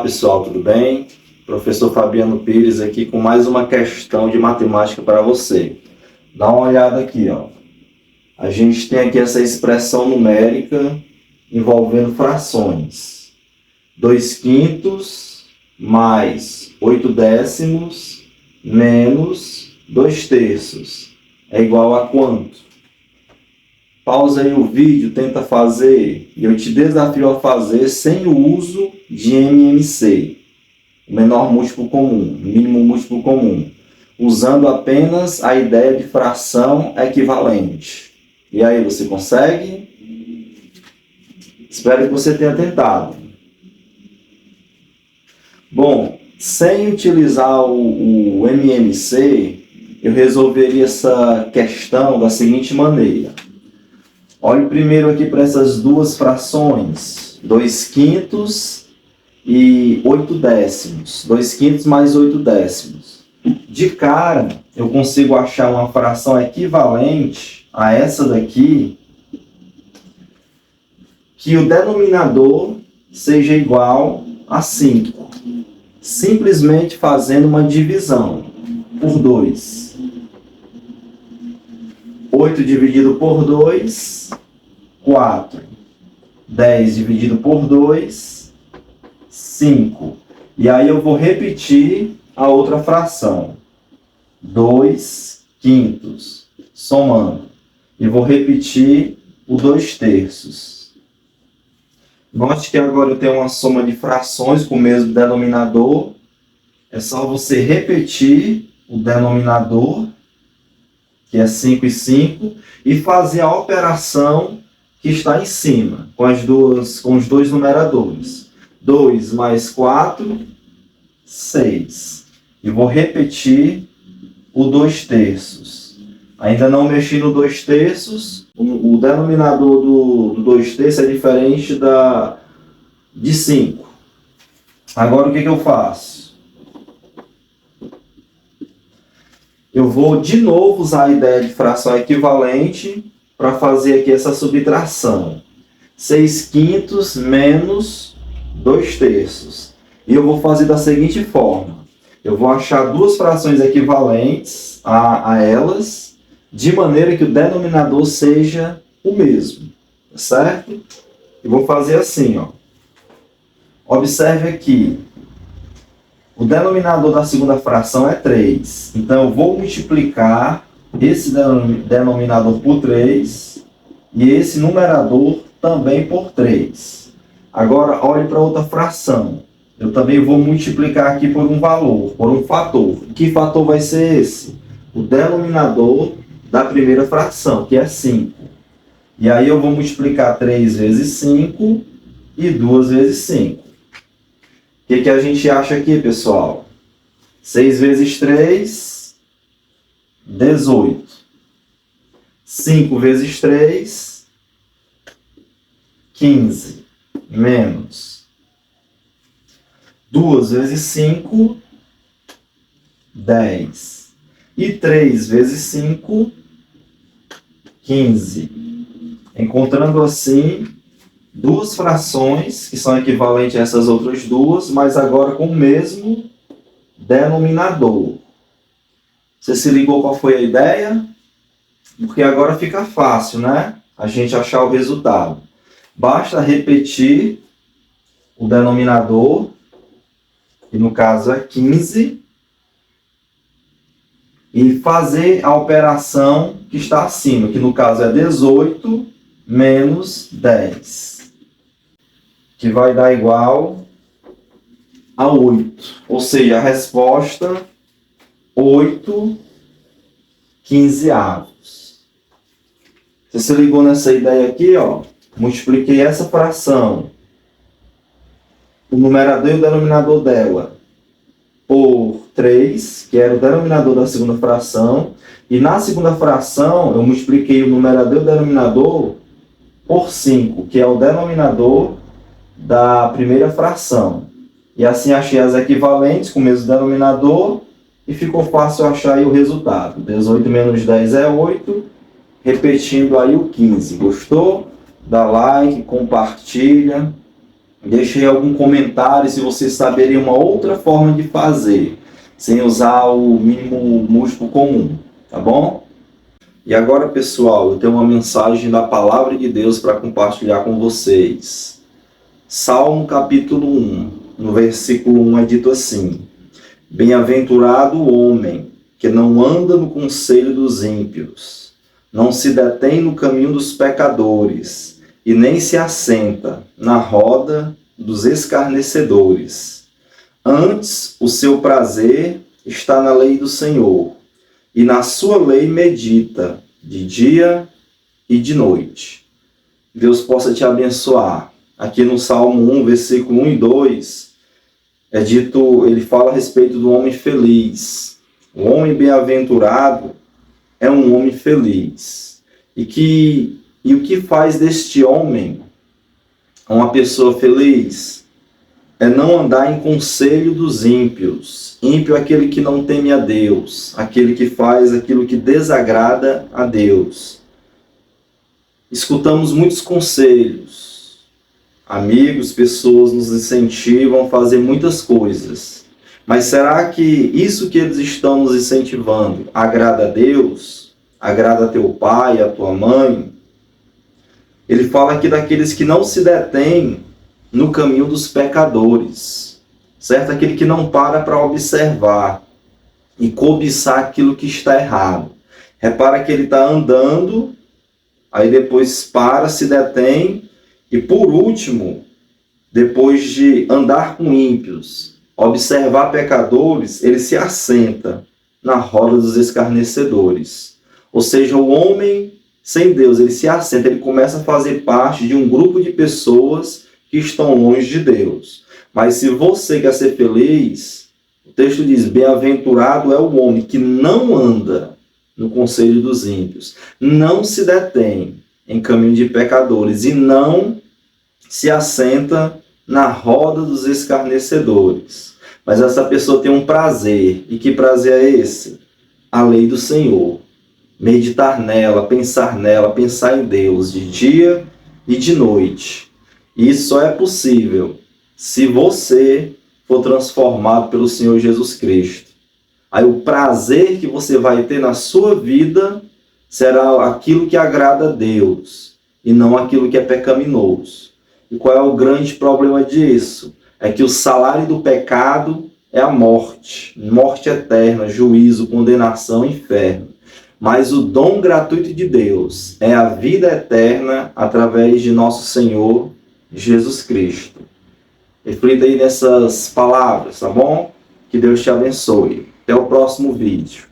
pessoal, tudo bem? Professor Fabiano Pires aqui com mais uma questão de matemática para você. Dá uma olhada aqui, ó. A gente tem aqui essa expressão numérica envolvendo frações. 2/5 mais 8/10 menos 2/3 é igual a quanto? Pausa aí o vídeo, tenta fazer, e eu te desafio a fazer sem o uso de MMC, o menor múltiplo comum, mínimo múltiplo comum, usando apenas a ideia de fração equivalente. E aí, você consegue? Espero que você tenha tentado. Bom, sem utilizar o MMC, eu resolveria essa questão da seguinte maneira. Olhe primeiro aqui para essas duas frações, 2/5 e 8/10. 2/5 mais 8/10. De cara, eu consigo achar uma fração equivalente a essa daqui, que o denominador seja igual a 5. Simplesmente fazendo uma divisão por 2. 8 dividido por 2, 4. 10 dividido por 2, 5. E aí eu vou repetir a outra fração. 2/5, somando. E vou repetir o 2/3. Note que agora eu tenho uma soma de frações com o mesmo denominador. É só você repetir o denominador, que é 5 e 5, e fazer a operação que está em cima, com os dois numeradores. 2 mais 4, 6. E vou repetir o 2/3. Ainda não mexi no 2/3. O denominador do 2/3 é diferente de 5. Agora o que eu faço? Eu vou de novo usar a ideia de fração equivalente para fazer aqui essa subtração. 6/5 menos 2/3. E eu vou fazer da seguinte forma. Eu vou achar duas frações equivalentes a elas, de maneira que o denominador seja o mesmo. Certo? Eu vou fazer assim, ó. Observe aqui. O denominador da segunda fração é 3. Então, eu vou multiplicar esse denominador por 3 e esse numerador também por 3. Agora, olhe para outra fração. Eu também vou multiplicar aqui por um valor, por um fator. Que fator vai ser esse? O denominador da primeira fração, que é 5. E aí, eu vou multiplicar 3 vezes 5 e 2 vezes 5. O que a gente acha aqui, pessoal? 6 vezes 3, 18. 5 vezes 3, 15. Menos. 2 vezes 5, 10. E 3 vezes 5, 15. Encontrando assim duas frações que são equivalentes a essas outras duas, mas agora com o mesmo denominador. Você se ligou qual foi a ideia? Porque agora fica fácil, né? A gente achar o resultado. Basta repetir o denominador, que no caso é 15, e fazer a operação que está acima, que no caso é 18 menos 10. Que vai dar igual a 8. Ou seja, a resposta 8/15. Você se ligou nessa ideia aqui, ó? Multipliquei essa fração, o numerador e o denominador dela, por 3, que era o denominador da segunda fração. E na segunda fração, eu multipliquei o numerador e o denominador por 5, que é o denominador da primeira fração. E assim achei as equivalentes com o mesmo denominador e ficou fácil achar aí o resultado. 18 menos 10 é 8, repetindo aí o 15. Gostou? Dá like, compartilha. Deixe aí algum comentário se você saberia uma outra forma de fazer, sem usar o mínimo múltiplo comum, tá bom? E agora, pessoal, eu tenho uma mensagem da Palavra de Deus para compartilhar com vocês. Salmo capítulo 1, no versículo 1 é dito assim: Bem-aventurado o homem que não anda no conselho dos ímpios, não se detém no caminho dos pecadores, e nem se assenta na roda dos escarnecedores. Antes, o seu prazer está na lei do Senhor, e na sua lei medita de dia e de noite. Deus possa te abençoar. Aqui no Salmo 1, versículo 1 e 2, é dito, ele fala a respeito do homem feliz. O homem bem-aventurado é um homem feliz. E o que faz deste homem uma pessoa feliz é não andar em conselho dos ímpios. Ímpio é aquele que não teme a Deus, aquele que faz aquilo que desagrada a Deus. Escutamos muitos conselhos. Amigos, pessoas nos incentivam a fazer muitas coisas. Mas será que isso que eles estão nos incentivando agrada a Deus? Agrada a teu pai, a tua mãe? Ele fala aqui daqueles que não se detêm no caminho dos pecadores, certo? Aquele que não para observar e cobiçar aquilo que está errado. Repara que ele está andando, aí depois para, se detém, e por último, depois de andar com ímpios, observar pecadores, ele se assenta na roda dos escarnecedores. Ou seja, o homem sem Deus, ele se assenta, ele começa a fazer parte de um grupo de pessoas que estão longe de Deus. Mas se você quer ser feliz, o texto diz: bem-aventurado é o homem que não anda no conselho dos ímpios, não se detém em caminho de pecadores e não se assenta na roda dos escarnecedores. Mas essa pessoa tem um prazer. E que prazer é esse? A lei do Senhor. Meditar nela, pensar em Deus de dia e de noite. E isso só é possível se você for transformado pelo Senhor Jesus Cristo. Aí o prazer que você vai ter na sua vida será aquilo que agrada a Deus e não aquilo que é pecaminoso. E qual é o grande problema disso? É que o salário do pecado é a morte, morte eterna, juízo, condenação, inferno. Mas o dom gratuito de Deus é a vida eterna através de nosso Senhor Jesus Cristo. Reflita aí nessas palavras, tá bom? Que Deus te abençoe. Até o próximo vídeo.